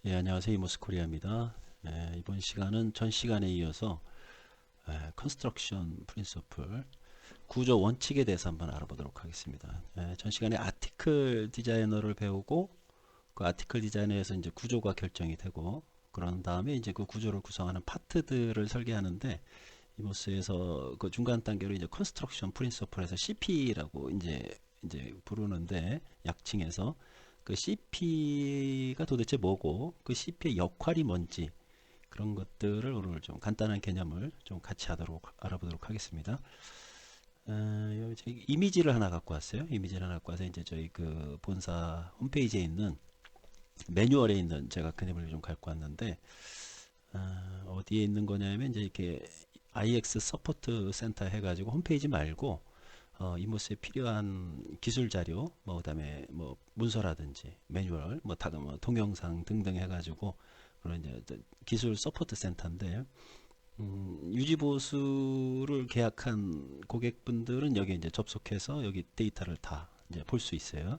예, 안녕하세요. 이모스코리아입니다. 이번 시간은 전 시간에 이어서 컨스트럭션 프린서플 구조 원칙에 대해서 한번 알아보도록 하겠습니다. 전 시간에 아티클 디자이너를 배우고 그 아티클 디자이너에서 이제 구조가 결정이 되고 그런 다음에 이제 그 구조를 구성하는 파트들을 설계하는데 이모스에서 그 중간 단계로 이제 컨스트럭션 프린서플에서 CP라고 이제 부르는데 약칭해서 그 CP가 도대체 뭐고 그 CP의 역할이 뭔지 그런 것들을 오늘 좀 간단한 개념을 좀 같이 알아보도록 하겠습니다. 이미지를 하나 갖고 왔어요. 이미지를 하나 갖고 와서 이제 저희 그 본사 홈페이지에 있는 매뉴얼에 있는 제가 그림을 좀 갖고 왔는데 어디에 있는 거냐면 이제 이렇게 IX 서포트 센터 해가지고 홈페이지 말고 이모스에 필요한 기술 자료, 뭐 그다음에 뭐 문서라든지 매뉴얼, 뭐 동영상 등등 해가지고 그런 이제 기술 서포트 센터인데 유지 보수를 계약한 고객분들은 여기 이제 접속해서 여기 데이터를 다 이제 볼 수 있어요.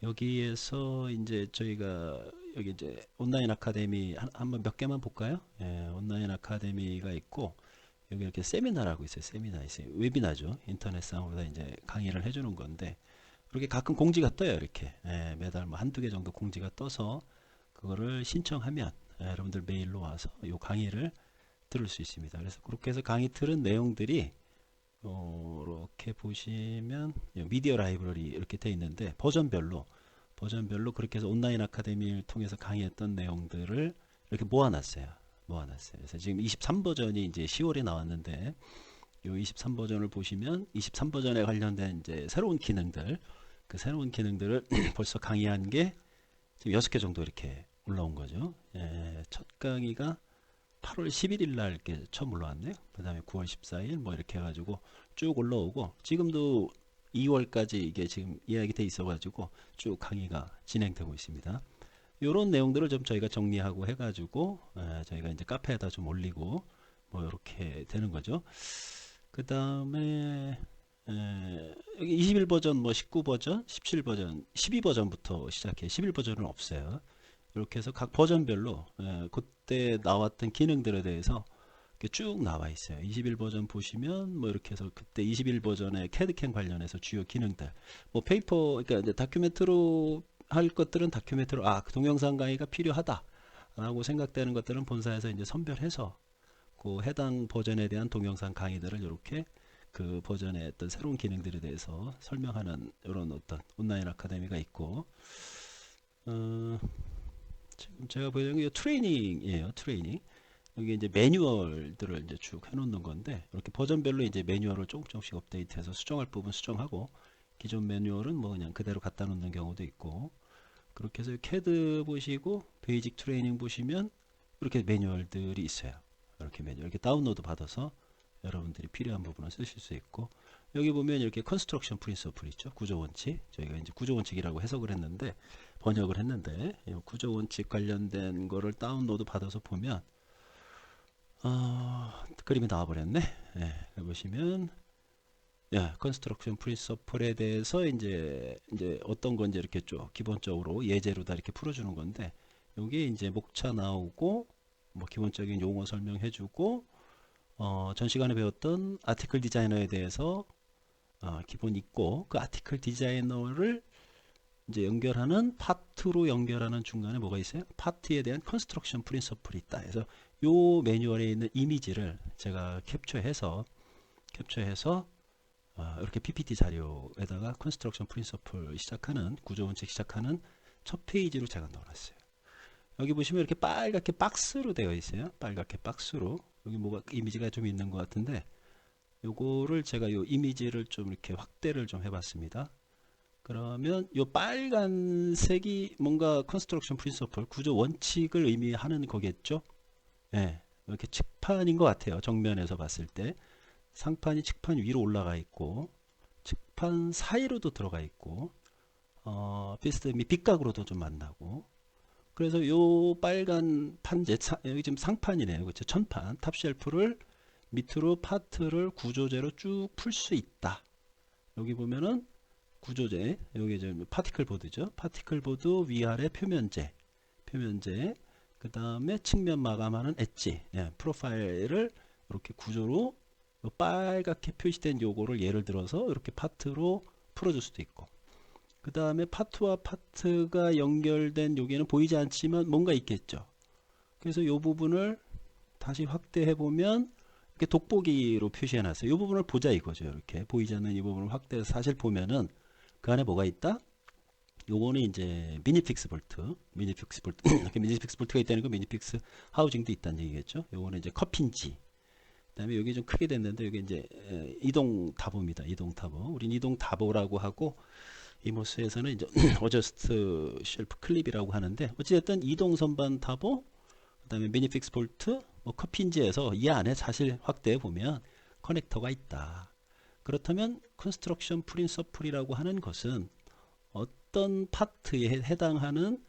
여기에서 이제 저희가 여기 이제 온라인 아카데미 한번 몇 개만 볼까요? 예, 온라인 아카데미가 있고 여기 이렇게 세미나라고 있어요. 세미나 있어요. 웨비나죠. 인터넷상으로 이제 강의를 해주는 건데 그렇게 가끔 공지가 떠요. 이렇게 매달 뭐 한두 개 정도 공지가 떠서 그거를 신청하면 여러분들 메일로 와서 이 강의를 들을 수 있습니다. 그래서 그렇게 해서 강의 들은 내용들이 이렇게 보시면 미디어 라이브러리 이렇게 돼 있는데 버전별로 그렇게 해서 온라인 아카데미를 통해서 강의했던 내용들을 이렇게 모아놨어요. 그래서 지금 23 버전이 이제 10월에 나왔는데 요 23 버전을 보시면 23 버전에 관련된 이제 새로운 기능들 그 새로운 기능들을 벌써 강의한 게 지금 6개 정도 이렇게 올라온 거죠. 첫 강의가 8월 11일 날 이렇게 처음 올라왔네요. 그 다음에 9월 14일 뭐 이렇게 해가지고 쭉 올라오고 지금도 2월까지 이게 지금 예약이 돼 있어가지고 쭉 강의가 진행되고 있습니다. 이런 내용들을 좀 저희가 정리하고 해가지고 저희가 이제 카페에다 좀 올리고 뭐 이렇게 되는 거죠. 그 다음에 여기 21 버전, 뭐 19 버전, 17 버전, 12 버전부터 시작해. 11 버전은 없어요. 이렇게 해서 각 버전별로 그때 나왔던 기능들에 대해서 이렇게 쭉 나와 있어요. 21 버전 보시면 뭐 이렇게 해서 그때 21 버전의 캐드캠 관련해서 주요 기능들, 뭐 페이퍼, 그러니까 이제 다큐멘터로 할 것들은 다큐멘터로 그 동영상 강의가 필요하다라고 생각되는 것들은 본사에서 이제 선별해서 그 해당 버전에 대한 동영상 강의들을 이렇게 그 버전의 어떤 새로운 기능들에 대해서 설명하는 이런 어떤 온라인 아카데미가 있고 지금 제가 보여드리는 게 트레이닝이에요. 트레이닝. 여기 이제 매뉴얼들을 이제 쭉 해놓는 건데 이렇게 버전별로 이제 매뉴얼을 조금씩 업데이트해서 수정할 부분 수정하고 기존 매뉴얼은 뭐 그냥 그대로 갖다 놓는 경우도 있고 그렇게 해서 캐드 보시고 베이직 트레이닝 보시면 이렇게 매뉴얼들이 있어요. 이렇게 매뉴얼 이렇게 다운로드 받아서 여러분들이 필요한 부분을 쓰실 수 있고 여기 보면 이렇게 컨스트럭션 프린서플 있죠. 구조 원칙. 저희가 이제 구조 원칙이라고 해석을 했는데 번역을 했는데 이 구조 원칙 관련된 거를 다운로드 받아서 보면 그림이 나와버렸네. 보시면 컨스트럭션 프린서플에 대해서 이제 어떤 건지 이렇게 쭉 기본적으로 예제로 다 이렇게 풀어주는 건데 여기 이제 목차 나오고 뭐 기본적인 용어 설명해주고 전 시간에 배웠던 아티클 디자이너에 대해서 기본 있고 그 아티클 디자이너를 이제 연결하는 파트로 연결하는 중간에 뭐가 있어요? 파트에 대한 컨스트럭션 프린서플이 있다. 그래서 요 매뉴얼에 있는 이미지를 제가 캡처해서 이렇게 PPT 자료에다가 컨스트럭션 프린서플 시작하는 구조 원칙 시작하는 첫 페이지로 제가 넣어놨어요. 여기 보시면 이렇게 빨갛게 박스로 되어 있어요. 빨갛게 박스로 여기 뭐가 이미지가 좀 있는 것 같은데 요거를 제가 요 이미지를 좀 이렇게 확대를 좀 해봤습니다. 그러면 요 빨간색이 뭔가 컨스트럭션 프린서플 구조 원칙을 의미하는 거겠죠. 이렇게 칙판인 것 같아요. 정면에서 봤을 때 상판이 칙판 위로 올라가 있고 칙판 사이로도 들어가 있고 비스듬히 빗각으로도 좀 만나고 그래서 요 빨간 판재 여기 지금 상판이네요. 그렇죠? 천판 탑쉘프를 밑으로 파트를 구조제로 쭉 풀 수 있다. 여기 보면은 구조제 여기 이제 파티클 보드죠. 파티클 보드 위아래 표면재, 그 다음에 측면 마감하는 엣지, 예, 프로파일을 이렇게 구조로 요 빨갛게 표시된 요거를 예를 들어서 이렇게 파트로 풀어줄 수도 있고, 그 다음에 파트와 파트가 연결된 여기에는 보이지 않지만 뭔가 있겠죠. 그래서 이 부분을 다시 확대해 보면 이렇게 돋보기로 표시해 놨어요. 이 부분을 보자 이거죠. 이렇게 보이지 않는 이 부분을 확대해서 사실 보면은 그 안에 뭐가 있다? 요거는 이제 미니픽스 볼트, 미니픽스 볼트, 이렇게 미니픽스 볼트가 있다는 건 미니픽스 하우징도 있다는 얘기겠죠. 요거는 이제 컵힌지. 그다음에 여기 좀 크게 됐는데 여기 이제 이동 타보입니다. 이동 타보. 우린 이동 타보라고 하고 이모스에서는 이제 어저스트 쉘프 클립이라고 하는데, 어찌됐든 이동 선반 타보, 그다음에 미니픽스 볼트, 뭐 컵힌지에서 이 안에 사실 확대해 보면 커넥터가 있다. 그렇다면 컨스트럭션 프린서플이라고 하는 것은 어떤 파트에 해당하는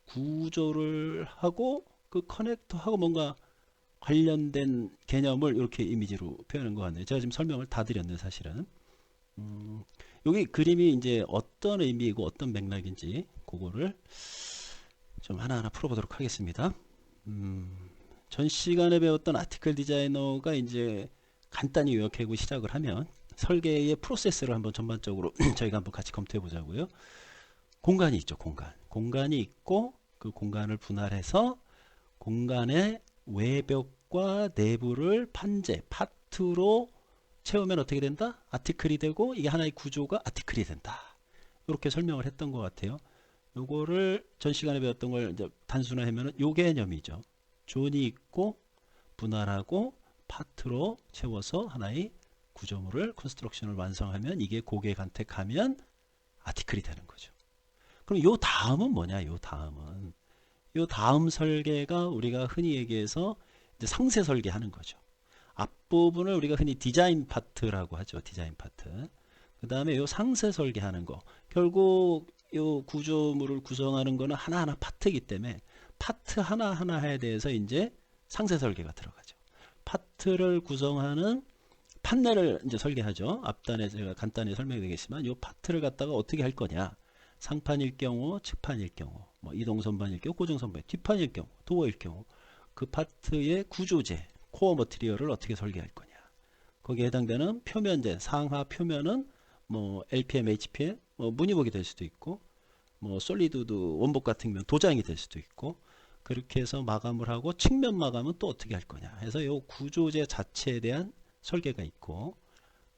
구조를 하고 그 커넥터하고 뭔가 관련된 개념을 이렇게 이미지로 표현한 것 같네요. 제가 지금 설명을 다 드렸네 사실은. 여기 그림이 이제 어떤 의미이고 어떤 맥락인지 그거를 좀 하나하나 풀어보도록 하겠습니다. 전 시간에 배웠던 아티클 디자이너가 이제 간단히 요약하고 시작을 하면 설계의 프로세스를 한번 전반적으로 저희가 한번 같이 검토해 보자고요. 공간이 있죠. 공간이 있고 그 공간을 분할해서 공간의 외벽과 내부를 판재, 파트로 채우면 어떻게 된다? 아티클이 되고 이게 하나의 구조가 아티클이 된다. 이렇게 설명을 했던 것 같아요. 요거를 전 시간에 배웠던 걸 이제 단순화하면 요 개념이죠. 존이 있고 분할하고 파트로 채워서 하나의 구조물을 컨스트럭션을 완성하면 이게 고개 간택하면 아티클이 되는 거죠. 그럼 요 다음은 뭐냐? 요 다음 설계가 우리가 흔히 얘기해서 이제 상세 설계하는 거죠. 앞부분을 우리가 흔히 디자인 파트라고 하죠. 디자인 파트. 그 다음에 요 상세 설계하는 거. 결국 요 구조물을 구성하는 거는 하나하나 파트이기 때문에 파트 하나하나에 대해서 이제 상세 설계가 들어가죠. 파트를 구성하는 판넬을 이제 설계하죠. 앞단에 제가 간단히 설명드리겠지만 요 파트를 갖다가 어떻게 할 거냐. 상판일 경우, 측판일 경우, 뭐 이동선반일 경우, 고정선반, 뒷판일 경우, 도어일 경우 그 파트의 구조재, 코어 머티리얼을 어떻게 설계할 거냐. 거기에 해당되는 표면재, 상하 표면은 뭐 LPM, HPM, 뭐 무늬복이 될 수도 있고, 뭐 솔리드도 원복 같은 경우 도장이 될 수도 있고, 그렇게 해서 마감을 하고 측면 마감은 또 어떻게 할 거냐. 해서 요 구조재 자체에 대한 설계가 있고,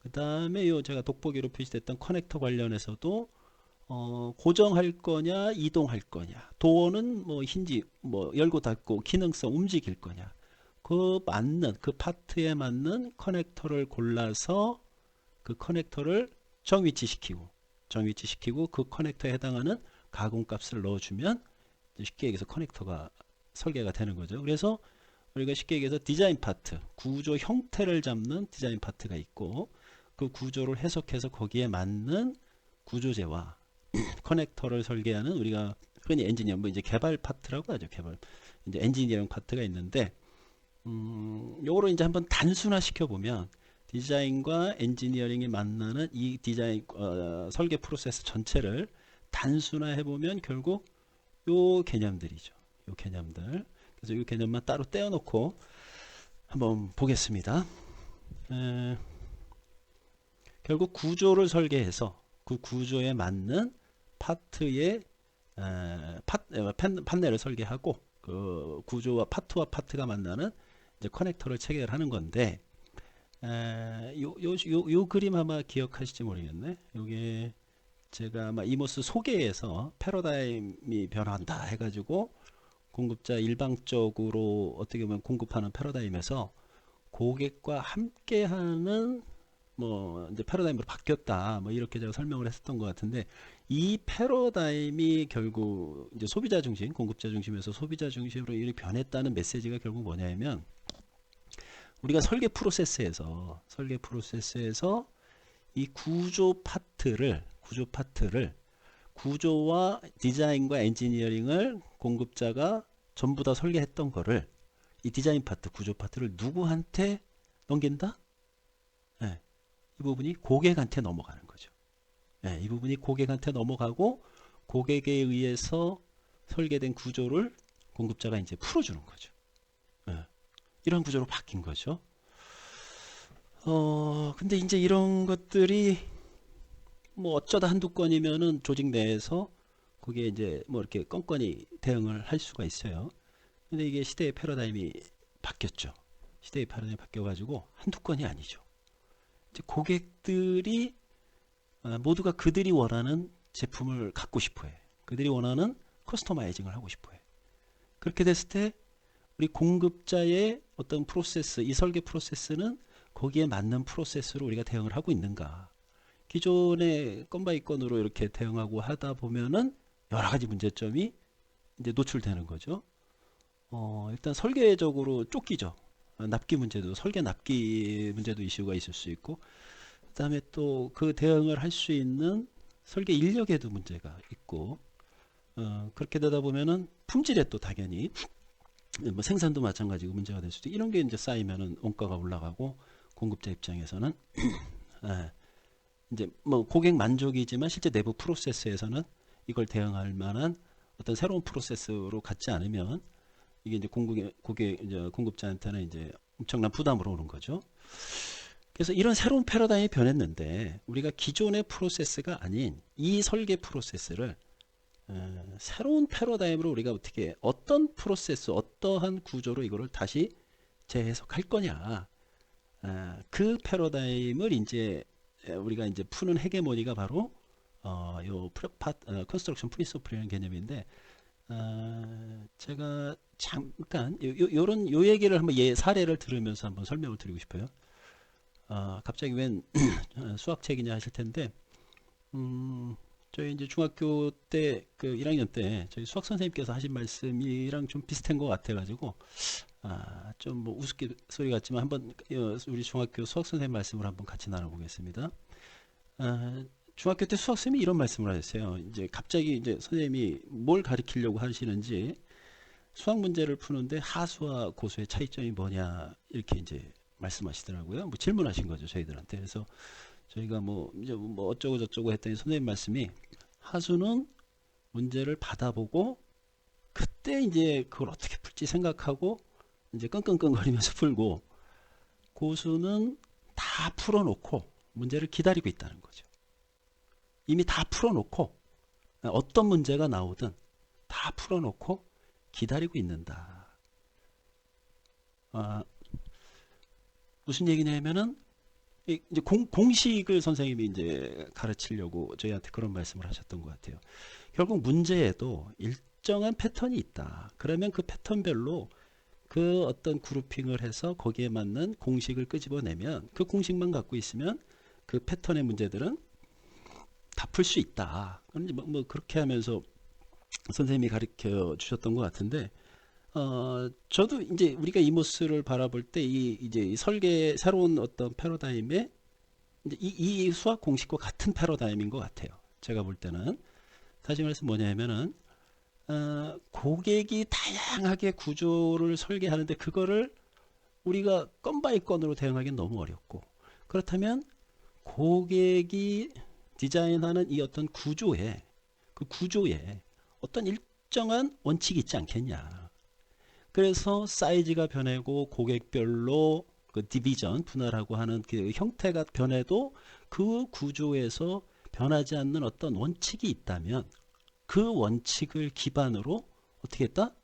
그 다음에 요 제가 돋보기로 표시됐던 커넥터 관련해서도 고정할 거냐 이동할 거냐, 도어는 뭐 힌지 뭐 열고 닫고 기능성 움직일 거냐, 그 맞는 그 파트에 맞는 커넥터를 골라서 그 커넥터를 정위치시키고 그 커넥터에 해당하는 가공값을 넣어주면 쉽게 얘기해서 커넥터가 설계가 되는 거죠. 그래서 우리가 쉽게 얘기해서 디자인 파트, 구조 형태를 잡는 디자인 파트가 있고, 그 구조를 해석해서 거기에 맞는 구조재와 커넥터를 설계하는 우리가 흔히 엔지니어, 뭐 이제 개발 파트라고 하죠. 개발 이제 엔지니어링 파트가 있는데, 요거를 이제 한번 단순화 시켜보면 디자인과 엔지니어링이 만나는 이 디자인 설계 프로세스 전체를 단순화해 보면 결국 요 개념들이죠. 요 개념들. 그래서 이 개념만 따로 떼어놓고 한번 보겠습니다. 결국 구조를 설계해서 그 구조에 맞는 파트의 판넬을 설계하고 그 구조와 파트와 파트가 만나는 이제 커넥터를 체결하는 건데, 요 그림 아마 기억하실지 모르겠네. 요게 제가 아마 이모스 소개에서 패러다임이 변한다 해가지고 공급자 일방적으로 어떻게 보면 공급하는 패러다임에서 고객과 함께하는 뭐 이제 패러다임으로 바뀌었다, 뭐 이렇게 제가 설명을 했었던 것 같은데, 이 패러다임이 결국 이제 소비자 중심, 공급자 중심에서 소비자 중심으로 이렇게 변했다는 메시지가 결국 뭐냐면, 우리가 설계 프로세스에서 이 구조 파트를 구조와 디자인과 엔지니어링을 공급자가 전부 다 설계했던 거를, 이 디자인 파트, 구조 파트를 누구한테 넘긴다? 네, 이 부분이 고객한테 넘어가는 거죠. 이 부분이 고객한테 넘어가고 고객에 의해서 설계된 구조를 공급자가 이제 풀어주는 거죠. 예. 이런 구조로 바뀐 거죠. 근데 이제 이런 것들이 뭐 어쩌다 한두 건이면은 조직 내에서 거기에 이제 뭐 이렇게 건건히 대응을 할 수가 있어요. 근데 이게 시대의 패러다임이 바뀌었죠. 시대의 패러다임이 바뀌어가지고 한두 건이 아니죠. 이제 고객들이 모두가 그들이 원하는 제품을 갖고 싶어해. 그들이 원하는 커스터마이징을 하고 싶어해. 그렇게 됐을 때 우리 공급자의 어떤 프로세스, 이 설계 프로세스는 거기에 맞는 프로세스로 우리가 대응을 하고 있는가. 기존의 건바이 건으로 이렇게 대응하고 하다 보면은 여러 가지 문제점이 이제 노출되는 거죠. 일단 설계적으로 쫓기죠. 납기 문제도, 설계 납기 문제도 이슈가 있을 수 있고, 그 다음에 또 그 대응을 할 수 있는 설계 인력에도 문제가 있고, 그렇게 되다 보면은 품질에 또 당연히 뭐 생산도 마찬가지고 문제가 될 수도, 이런 게 이제 쌓이면은 원가가 올라가고, 공급자 입장에서는 이제 뭐 고객 만족이지만 실제 내부 프로세스에서는 이걸 대응할 만한 어떤 새로운 프로세스로 갖지 않으면 이게 이제 이제 공급자한테는 이제 엄청난 부담으로 오는 거죠. 그래서 이런 새로운 패러다임이 변했는데 우리가 기존의 프로세스가 아닌 이 설계 프로세스를 새로운 패러다임으로 우리가 어떻게 어떤 프로세스, 어떠한 구조로 이거를 다시 재해석할 거냐. 그 패러다임을 이제 우리가 이제 푸는 헤게모니가 바로 요 컨스트럭션 프린시플이라는 개념인데, 제가 잠깐 요 얘기를 한번 사례를 들으면서 한번 설명을 드리고 싶어요. 갑자기 웬 수학책이냐 하실 텐데, 저희 이제 중학교 때 그 1학년 때 저희 수학 선생님께서 하신 말씀이랑 좀 비슷한 것 같아가지고 좀 뭐 우스갯소리 같지만 한번 우리 중학교 수학 선생님 말씀을 한번 같이 나눠보겠습니다. 중학교 때 수학 선생님이 이런 말씀을 하셨어요. 이제 갑자기 이제 선생님이 뭘 가르치려고 하시는지 수학 문제를 푸는데 하수와 고수의 차이점이 뭐냐 이렇게 이제 말씀하시더라고요. 뭐 질문하신 거죠 저희들한테. 그래서 저희가 뭐 이제 뭐 어쩌고 저쩌고 했더니 선생님 말씀이 하수는 문제를 받아보고 그때 이제 그걸 어떻게 풀지 생각하고 이제 끙끙끙거리면서 풀고, 고수는 다 풀어놓고 문제를 기다리고 있다는 거죠. 이미 다 풀어놓고 어떤 문제가 나오든 다 풀어놓고 기다리고 있는다. 무슨 얘기냐면은 이제 공식을 선생님이 이제 가르치려고 저희한테 그런 말씀을 하셨던 것 같아요. 결국 문제에도 일정한 패턴이 있다. 그러면 그 패턴별로 그 어떤 그룹핑을 해서 거기에 맞는 공식을 끄집어내면, 그 공식만 갖고 있으면 그 패턴의 문제들은 다 풀 수 있다. 뭐 그렇게 하면서 선생님이 가르쳐 주셨던 것 같은데, 저도 이제 우리가 이모스를 바라볼 때 이제 이 설계 새로운 어떤 패러다임에 이제 이 수학 공식과 같은 패러다임인 것 같아요. 제가 볼 때는 다시 말해서 뭐냐면은 고객이 다양하게 구조를 설계하는데 그거를 우리가 건 바이 건으로 대응하기는 너무 어렵고, 그렇다면 고객이 디자인하는 이 어떤 구조에, 그 구조에 어떤 일정한 원칙이 있지 않겠냐. 그래서 사이즈가 변하고 고객별로 그 디비전 분할하고 하는 그 형태가 변해도 그 구조에서 변하지 않는 어떤 원칙이 있다면 그 원칙을 기반으로 어떻게 했다?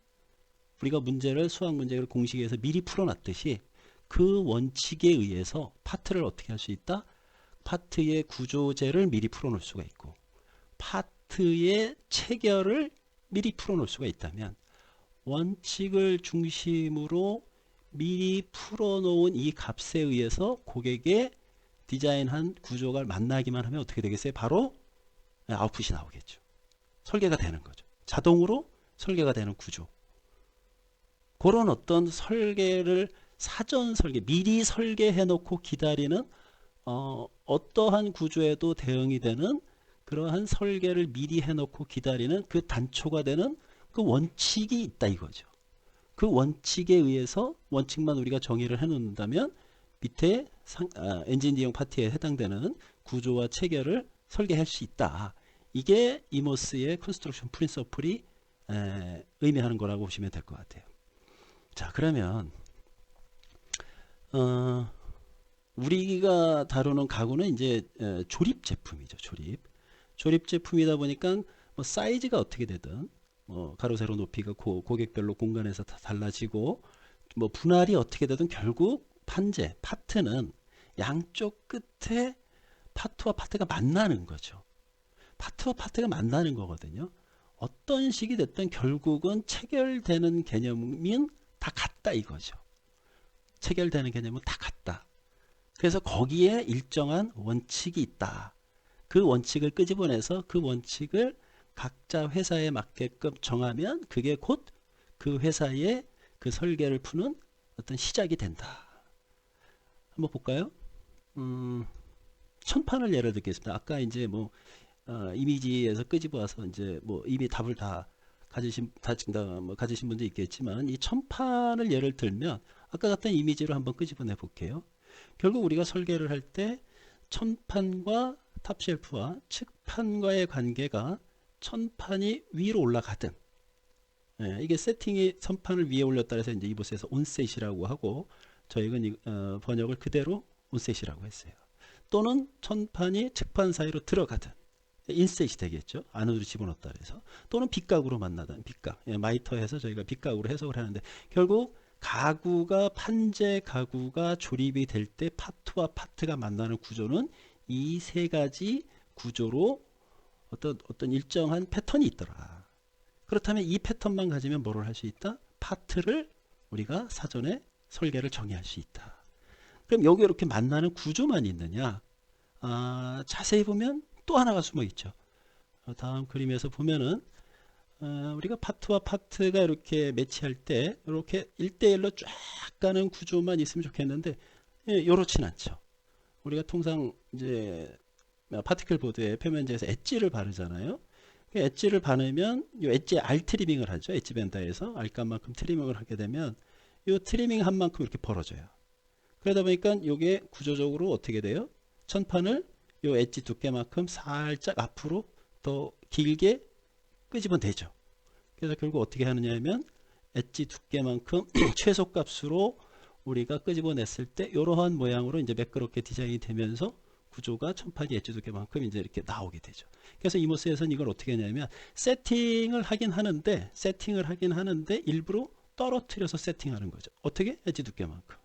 우리가 수학 문제를 공식에서 미리 풀어놨듯이 그 원칙에 의해서 파트를 어떻게 할 수 있다? 파트의 구조제를 미리 풀어놓을 수가 있고, 파트의 체결을 미리 풀어놓을 수가 있다면, 원칙을 중심으로 미리 풀어놓은 이 값에 의해서 고객의 디자인한 구조가 만나기만 하면 어떻게 되겠어요? 바로 아웃풋이 나오겠죠. 설계가 되는 거죠. 자동으로 설계가 되는 구조. 그런 어떤 설계를 사전 설계, 미리 설계해 놓고 기다리는 어떠한 구조에도 대응이 되는 그러한 설계를 미리 해놓고 기다리는 그 단초가 되는 그 원칙이 있다 이거죠. 그 원칙에 의해서 원칙만 우리가 정의를 해놓는다면 밑에 엔지니어링 파트에 해당되는 구조와 체결을 설계할 수 있다. 이게 이모스의 컨스트럭션 프린서플이 의미하는 거라고 보시면 될 것 같아요. 자, 그러면 우리가 다루는 가구는 이제 조립 제품이죠. 조립 제품이다 보니까 뭐 사이즈가 어떻게 되든 가로 세로 높이가 고객별로 공간에서 다 달라지고 뭐 분할이 어떻게 되든 결국 판재 파트는 양쪽 끝에 파트와 파트가 만나는 거죠. 파트와 파트가 만나는 거거든요. 어떤 식이 됐든 결국은 체결되는 개념은 다 같다 이거죠. 체결되는 개념은 다 같다. 그래서 거기에 일정한 원칙이 있다. 그 원칙을 끄집어내서 그 원칙을 각자 회사에 맞게끔 정하면 그게 곧 그 회사의 그 설계를 푸는 어떤 시작이 된다. 한번 볼까요? 천판을 예를 들겠습니다. 아까 이제 뭐 이미지에서 끄집어와서 이제 뭐 이미 답을 다 가지신 분도 있겠지만 이 천판을 예를 들면 아까 같은 이미지로 한번 끄집어내 볼게요. 결국 우리가 설계를 할 때 천판과 탑쉘프와 측판과의 관계가 천판이 위로 올라가든 이게 세팅이 선판을 위에 올렸다 해서 이제 이곳에서 온셋이라고 하고 저희는 번역을 그대로 온셋이라고 했어요. 또는 천판이 측판 사이로 들어가든 인셋이 되겠죠. 안으로 집어넣었다 그래서 또는 빗각으로 만나든 빗각 마이터에서 저희가 빗각으로 해석을 하는데 결국 가구가 판재 가구가 조립이 될 때 파트와 파트가 만나는 구조는 이 세 가지 구조로 어떤 일정한 패턴이 있더라. 그렇다면 이 패턴만 가지면 뭐를 할 수 있다? 파트를 우리가 사전에 설계를 정의할 수 있다. 그럼 여기 이렇게 만나는 구조만 있느냐? 자세히 보면 또 하나가 숨어 있죠. 다음 그림에서 보면은 우리가 파트와 파트가 이렇게 매치할 때 이렇게 1대1로 쫙 가는 구조만 있으면 좋겠는데 이렇진 않죠. 우리가 통상 이제 파티클 보드에 표면지에서 엣지를 바르잖아요. 엣지를 바르면 이 엣지에 알 트리밍을 하죠. 엣지 밴더에서 알값만큼 트리밍을 하게 되면 이 트리밍 한 만큼 이렇게 벌어져요. 그러다 보니까 이게 구조적으로 어떻게 돼요? 천판을 이 엣지 두께만큼 살짝 앞으로 더 길게 끄집어내죠. 그래서 결국 어떻게 하느냐 하면 엣지 두께만큼 최소값으로 우리가 끄집어냈을 때 이러한 모양으로 이제 매끄럽게 디자인이 되면서 구조가 천판이 엣지 두께만큼 이제 이렇게 나오게 되죠. 그래서 이모스에서는 이걸 어떻게 하냐면 세팅을 하긴 하는데 일부러 떨어뜨려서 세팅하는 거죠. 어떻게? 엣지 두께만큼.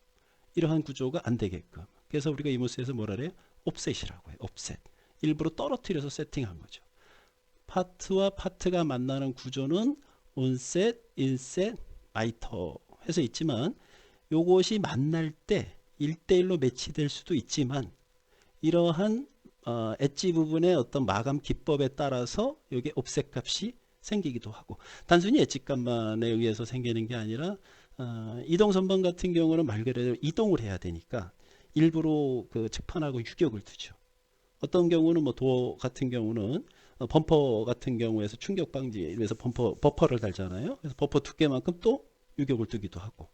이러한 구조가 안 되게끔. 그래서 우리가 이모스에서 뭐라 그래요? 옵셋이라고 해요. 옵셋. 일부러 떨어뜨려서 세팅한 거죠. 파트와 파트가 만나는 구조는 온셋, 인셋, 마이터 해서 있지만 요것이 만날 때 1대1로 매치될 수도 있지만 이러한 엣지 부분의 어떤 마감 기법에 따라서 이게 옵셋 값이 생기기도 하고 단순히 엣지 값만에 의해서 생기는 게 아니라 이동 선반 같은 경우는 말 그대로 이동을 해야 되니까 일부러 그 측판하고 유격을 두죠. 어떤 경우는 뭐 도어 같은 경우는 범퍼 같은 경우에서 충격 방지에 위해서 버퍼를 달잖아요. 그래서 버퍼 두께만큼 또 유격을 두기도 하고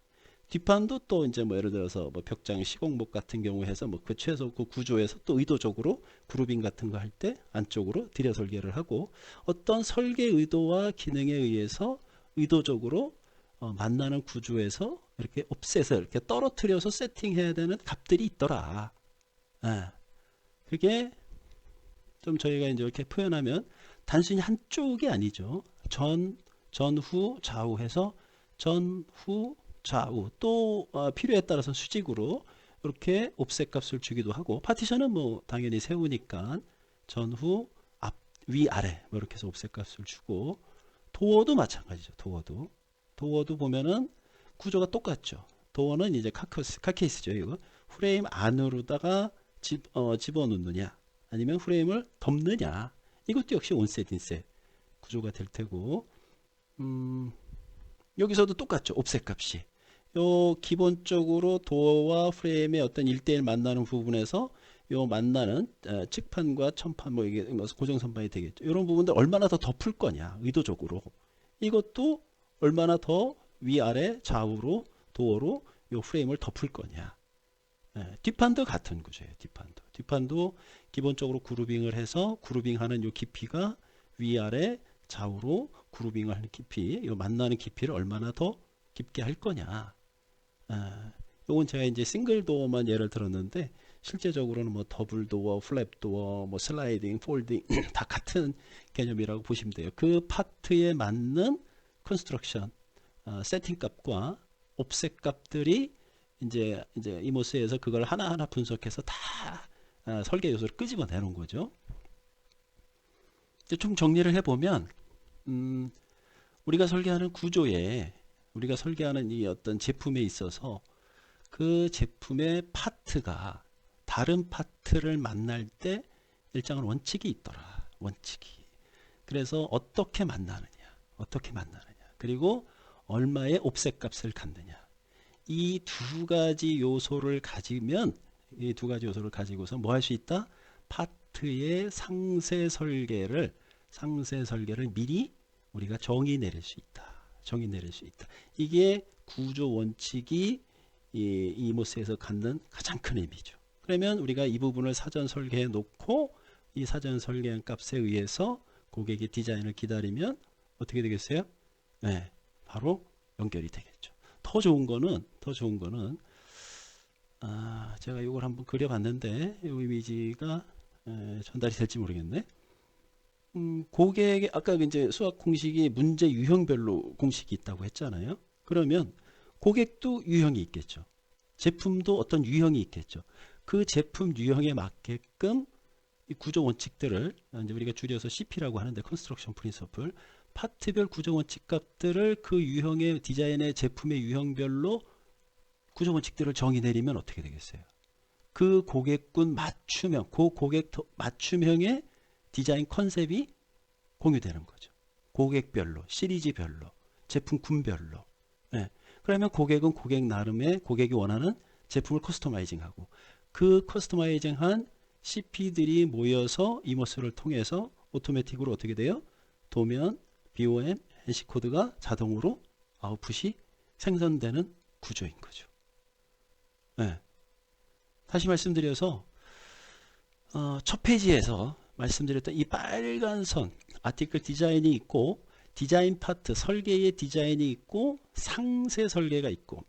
뒷판도 또 이제 뭐 예를 들어서 뭐 벽장 시공목 같은 경우 해서 뭐 그 최소 그 구조에서 또 의도적으로 그루빙 같은 거 할 때 안쪽으로 들여 설계를 하고 어떤 설계 의도와 기능에 의해서 의도적으로 만나는 구조에서 이렇게 옵셋을 이렇게 떨어뜨려서 세팅해야 되는 값들이 있더라. 그게 좀 저희가 이제 이렇게 표현하면 단순히 한쪽이 아니죠. 전후, 좌우 해서 전후, 좌우 또 필요에 따라서 수직으로 이렇게 옵셋 값을 주기도 하고 파티션은 뭐 당연히 세우니까 전후, 앞, 위, 아래 뭐 이렇게 해서 옵셋 값을 주고 도어도 마찬가지죠. 도어도 보면은 구조가 똑같죠. 도어는 이제 카케이스죠. 이거 프레임 안으로다가 집어넣느냐 아니면 프레임을 덮느냐 이것도 역시 온셋 인셋 구조가 될 테고 여기서도 똑같죠. 옵셋 값이 요 기본적으로 도어와 프레임의 어떤 1대1 만나는 부분에서 요 만나는 측판과 천판 뭐 이게 고정선반이 되겠죠. 이런 부분들 얼마나 더 덮을 거냐 의도적으로 이것도 얼마나 더 위아래 좌우로 도어로 요 프레임을 덮을 거냐. 뒷판도 같은 구조예요. 뒷판도 기본적으로 그루빙을 해서 그루빙하는 요 깊이가 위아래 좌우로 그루빙을 하는 깊이, 이 만나는 깊이를 얼마나 더 깊게 할 거냐. 요건 제가 이제 싱글 도어만 예를 들었는데 실제적으로는 뭐 더블 도어, 플랩 도어, 뭐 슬라이딩, 폴딩 다 같은 개념이라고 보시면 돼요. 그 파트에 맞는 컨스트럭션 세팅 값과 옵셋 값들이 이제 이모스에서 그걸 하나하나 분석해서 다 설계 요소를 끄집어 내는 거죠. 좀 정리를 해보면 우리가 설계하는 구조에 우리가 설계하는 이 어떤 제품에 있어서 그 제품의 파트가 다른 파트를 만날 때 일정한 원칙이 있더라. 원칙이. 그래서 어떻게 만나느냐. 그리고 얼마의 옵셋 값을 갖느냐. 이 두 가지 요소를 가지면 이 두 가지 요소를 가지고서 뭐 할 수 있다? 파트의 상세 설계를 미리 우리가 정의 내릴 수 있다. 이게 구조 원칙이 이 이모스에서 갖는 가장 큰 의미죠. 그러면 우리가 이 부분을 사전 설계해 놓고 이 사전 설계한 값에 의해서 고객의 디자인을 기다리면 어떻게 되겠어요? 네, 바로 연결이 되겠죠. 더 좋은 거는 제가 이걸 한번 그려봤는데 이 이미지가 전달이 될지 모르겠네. 고객의 아까 이제 수학 공식이 문제 유형별로 공식이 있다고 했잖아요. 그러면 고객도 유형이 있겠죠. 제품도 어떤 유형이 있겠죠. 그 제품 유형에 맞게끔 이 구조 원칙들을 이제 우리가 줄여서 CP라고 하는데 컨스트럭션 프린서플 파트별 구조 원칙 값들을 그 유형의 디자인의 제품의 유형별로 구조 원칙들을 정의 내리면 어떻게 되겠어요? 그 고객군 맞춤형, 그 고객 맞춤형의 디자인 컨셉이 공유되는 거죠. 고객별로, 시리즈별로, 제품군별로. 네. 그러면 고객은 고객 나름의 고객이 원하는 제품을 커스터마이징하고 그 커스터마이징한 CP들이 모여서 이모스를 통해서 오토매틱으로 어떻게 돼요? 도면, BOM, NC 코드가 자동으로 아웃풋이 생성되는 구조인 거죠. 네. 다시 말씀드려서 첫 페이지에서 말씀드렸던 이 빨간 선 아티클 디자인이 있고 디자인 파트 설계의 디자인이 있고 상세 설계가 있고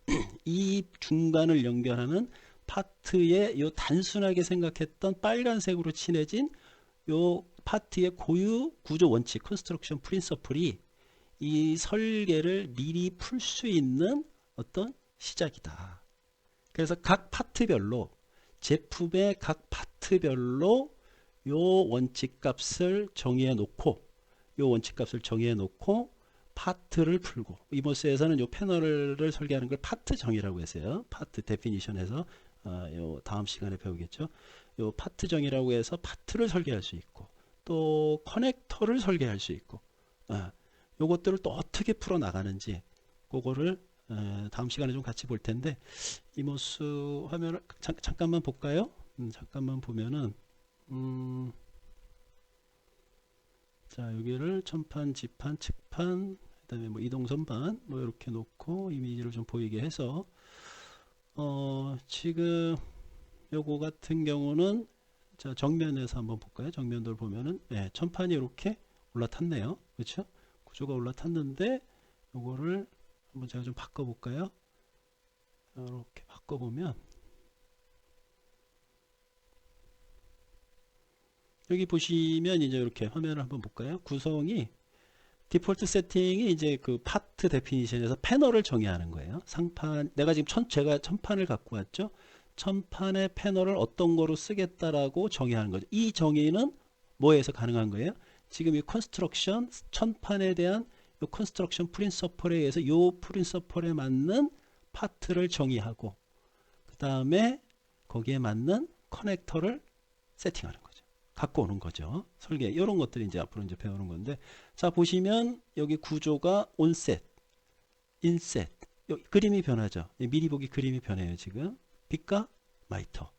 이 중간을 연결하는 파트의 요 단순하게 생각했던 빨간색으로 칠해진 요 파트의 고유 구조 원칙 컨스트럭션 프린서플이 이 설계를 미리 풀 수 있는 어떤 시작이다. 그래서 각 파트별로 제품의 각 파트별로 요 원칙값을 정의해 놓고 파트를 풀고 이모스에서는 요 패널을 설계하는 걸 파트 정의라고 했어요. 파트 데피니션에서 요 다음 시간에 배우겠죠. 요 파트 정의라고 해서 파트를 설계할 수 있고 또 커넥터를 설계할 수 있고 요것들을 또 어떻게 풀어 나가는지 그거를 다음 시간에 좀 같이 볼 텐데 이모스 화면을 잠깐만 볼까요? 잠깐만 보면은 자 여기를 천판, 지판, 측판, 그다음에 뭐 이동선반 뭐 이렇게 놓고 이미지를 좀 보이게 해서 지금 요거 같은 경우는 자 정면에서 한번 볼까요? 정면도를 보면은 천판이 이렇게 올라탔네요. 그렇죠? 구조가 올라탔는데 요거를 한번 제가 좀 바꿔 볼까요? 이렇게 바꿔 보면 여기 보시면 이제 이렇게 화면을 한번 볼까요? 구성이 디폴트 세팅이 이제 그 파트 데피니션에서 패널을 정의하는 거예요. 상판 내가 지금 제가 천판을 갖고 왔죠. 천판의 패널을 어떤 거로 쓰겠다라고 정의하는 거죠. 이 정의는 뭐에서 가능한 거예요? 지금 이 컨스트럭션 천판에 대한 이 컨스트럭션 프린서플에 의해서 이 프린서플에 맞는 파트를 정의하고 그 다음에 거기에 맞는 커넥터를 세팅하는 거죠. 갖고 오는 거죠. 설계 이런 것들이 이제 앞으로 이제 배우는 건데 자 보시면 여기 구조가 온셋, 인셋 그림이 변하죠. 미리 보기 그림이 변해요. 지금 빛과 마이터.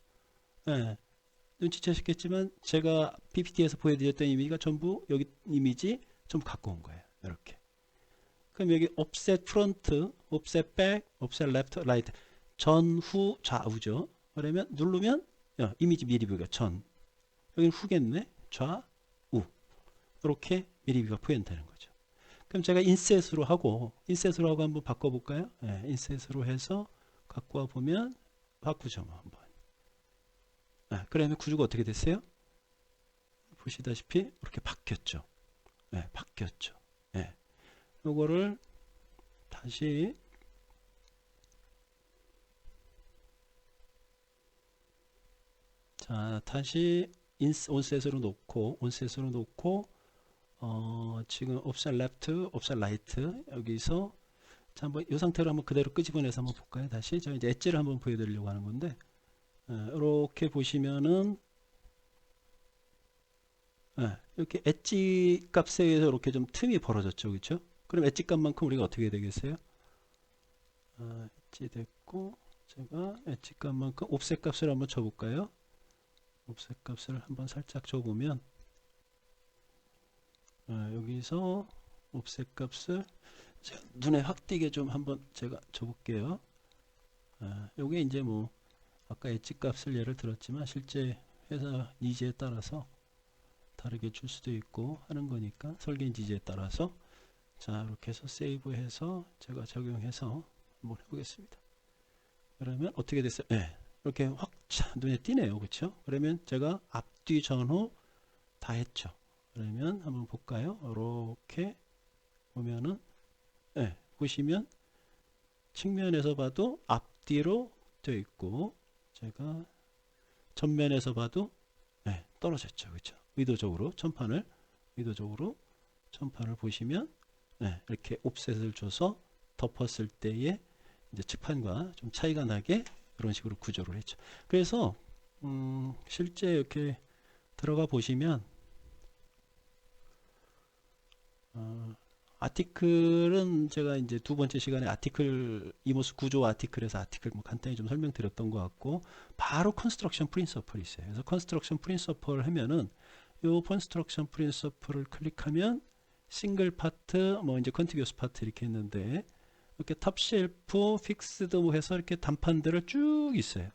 눈치채셨겠지만 제가 PPT에서 보여드렸던 이미지가 전부 여기 이미지 좀 갖고 온 거예요. 이렇게. 그럼 여기 옵셋 프론트, 옵셋 백, 옵셋 레프트, 라이트 전후 좌우죠. 그러면 누르면 이미지 미리 보기가 전 여기는 후겠네. 좌우 이렇게 미리 비가 표현되는 거죠. 그럼 제가 인셋으로 하고 한번 바꿔볼까요? 예, 인셋으로 해서 갖고 와 보면 바꾸죠. 뭐 한번. 예, 그러면 구조가 어떻게 됐어요? 보시다시피 이렇게 바뀌었죠. 예, 바뀌었죠. 예, 요거를 다시 자 다시 온셋으로 놓고 지금 옵션 레프트, 옵션 라이트 여기서 자 한번 이 상태로 한번 그대로 끄집어내서 한번 볼까요? 다시 저 이제 엣지를 한번 보여드리려고 하는 건데 이렇게 보시면은 이렇게 엣지 값에 의해서 이렇게 좀 틈이 벌어졌죠, 그렇죠? 그럼 엣지 값만큼 우리가 어떻게 되겠어요? 엣지 됐고 제가 엣지 값만큼 옵셋 값을 한번 줘볼까요? 옵셋 값을 한번 살짝 줘보면 여기서 옵셋 값을 눈에 확 띄게 좀 한번 제가 줘볼게요. 요게 이제 뭐 아까 엣지 값을 예를 들었지만 실제 회사 니즈에 따라서 다르게 줄 수도 있고 하는 거니까 설계 니즈에 따라서 자 이렇게 해서 세이브해서 제가 적용해서 한번 해보겠습니다. 그러면 어떻게 됐어요? 네, 이렇게 확 눈에 띄네요, 그렇죠? 그러면 제가 앞뒤 전후 다 했죠. 그러면 한번 볼까요? 이렇게 보면은 네, 보시면 측면에서 봐도 앞뒤로 되어 있고 제가 전면에서 봐도 네, 떨어졌죠, 그렇죠? 의도적으로 천판을 보시면 네, 이렇게 옵셋을 줘서 덮었을 때의 이제 측판과 좀 차이가 나게 그런 식으로 구조를 했죠. 그래서 실제 이렇게 들어가 보시면 아티클은 제가 이제 두 번째 시간에 아티클 이모스 구조 아티클에서 아티클 뭐 간단히 좀 설명드렸던 것 같고 바로 컨스트럭션 프린서플이 있어요. 그래서 컨스트럭션 프린서플 하면은 요 컨스트럭션 프린서플을 클릭하면 싱글 파트 뭐 이제 컨티규어스 파트 이렇게 있는데 이렇게 탑 쉘프 픽스드 뭐 해서 이렇게 단판들을 쭉 있어요.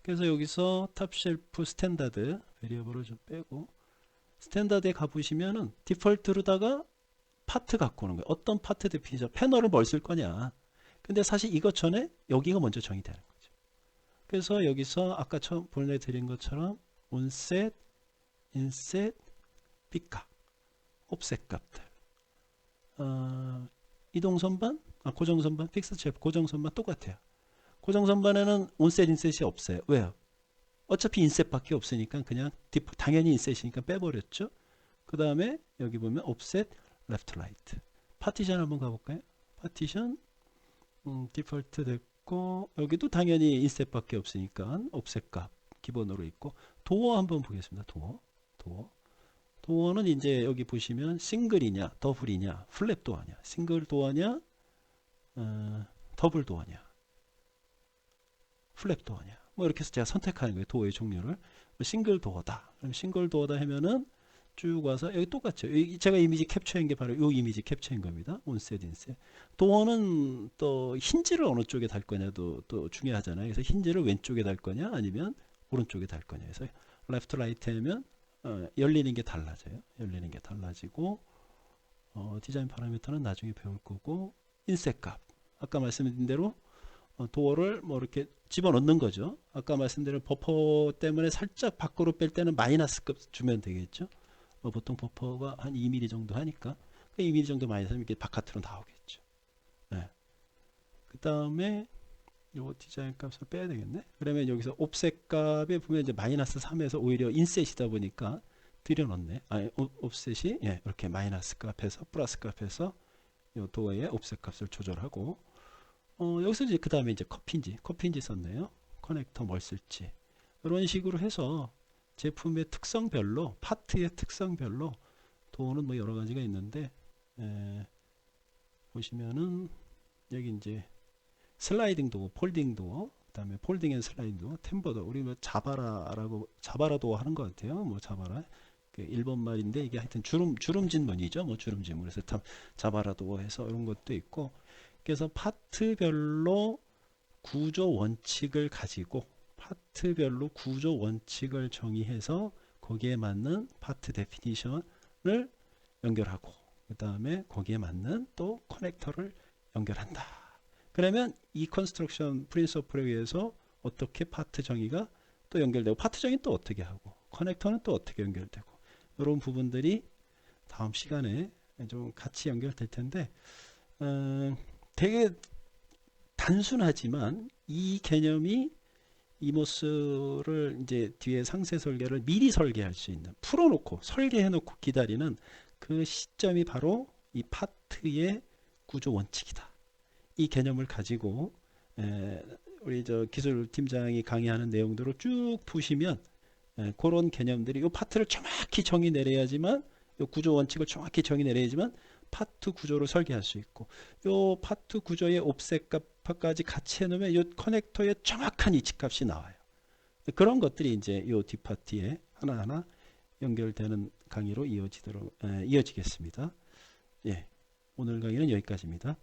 그래서 여기서 탑 쉘프 스탠다드 베리어블을 좀 빼고 스탠다드에 가보시면은 디폴트로다가 파트 갖고 오는 거예요. 어떤 파트 데피니션 패널을 뭘 쓸 거냐. 근데 사실 이것 전에 여기가 먼저 정의되는 거죠. 그래서 여기서 아까 처음 보내드린 것처럼 온셋, 인셋, 삐값, 옵셋 값들 이동선반, 고정선반, 픽스 쉘프 고정선반 똑같아요. 고정선반에는 온셋, 인셋이 없어요. 왜요? 어차피 인셋밖에 없으니까 그냥 당연히 인셋이니까 빼버렸죠. 그 다음에 여기 보면 옵셋, 레프트, 라이트. 파티션 한번 가볼까요? 파티션 디폴트 됐고 여기도 당연히 인셋밖에 없으니까 옵셋 값 기본으로 있고 도어 한번 보겠습니다. 도어는 이제 여기 보시면 싱글이냐 더블이냐 플랩 도어냐 싱글 도어냐 더블 도어냐 플랩 도어냐 뭐 이렇게 해서 제가 선택하는 거예요. 도어의 종류를 싱글 도어다. 그럼 싱글 도어다 하면은 쭉 와서 여기 똑같죠. 제가 이미지 캡처한 게 바로 이 이미지 캡처인 겁니다. 온셋 인셋. 도어는 또 힌지를 어느 쪽에 달 거냐도 또 중요하잖아요. 그래서 힌지를 왼쪽에 달 거냐 아니면 오른쪽에 달 거냐. 그래서 레프트 라이트 하면 열리는 게 달라져요. 열리는 게 달라지고 디자인 파라미터는 나중에 배울 거고 인셋 값 아까 말씀드린 대로 도어를 뭐 이렇게 집어넣는 거죠. 아까 말씀드린 버퍼 때문에 살짝 밖으로 뺄 때는 마이너스 급 주면 되겠죠. 보통 버퍼가 한 2mm 정도 하니까 2mm 정도 마이너스 하면 이게 바깥으로 나오겠죠. 네. 그 다음에 요 디자인 값을 빼야 되겠네. 그러면 여기서 옵셋 값에 보면 이제 마이너스 3에서 오히려 인셋이다 보니까 들여놓네. 옵셋이 예, 이렇게 마이너스 값에서 플러스 값에서 요 도어의 옵셋 값을 조절하고 여기서 이제 그 다음에 이제 커피인지 썼네요. 커넥터 뭘 쓸지 이런 식으로 해서 제품의 특성별로 파트의 특성별로 도어는 뭐 여러 가지가 있는데 보시면은 여기 이제 슬라이딩 도어, 폴딩 도어, 그다음에 폴딩 앤 슬라이딩 도어, 템버 도어. 우리 뭐 자바라 도어 하는 것 같아요. 뭐 자바라 그 일본 말인데 이게 하여튼 주름진 문이죠. 뭐 주름진 문. 그래서 자바라 도어 해서 이런 것도 있고. 그래서 파트별로 구조 원칙을 가지고 파트별로 구조 원칙을 정의해서 거기에 맞는 파트 데피니션을 연결하고 그 다음에 거기에 맞는 또 커넥터를 연결한다. 그러면 이 컨스트럭션 프린서플에 의해서 어떻게 파트 정의가 또 연결되고, 파트 정의 또 어떻게 하고, 커넥터는 또 어떻게 연결되고, 이런 부분들이 다음 시간에 좀 같이 연결될 텐데, 되게 단순하지만 이 개념이 이모스를 이제 뒤에 상세 설계를 미리 설계할 수 있는, 풀어놓고 설계해놓고 기다리는 그 시점이 바로 이 파트의 구조 원칙이다. 이 개념을 가지고 우리 저 기술팀장이 강의하는 내용들을 쭉 보시면 그런 개념들이 이 파트를 정확히 정의 내려야지만, 이 구조 원칙을 정확히 정의 내려야지만 파트 구조를 설계할 수 있고, 이 파트 구조의 옵셋 값까지 같이 해놓으면 이 커넥터의 정확한 이치값이 나와요. 그런 것들이 이제 이 뒷파트에 하나하나 연결되는 강의로 이어지겠습니다. 예, 오늘 강의는 여기까지입니다.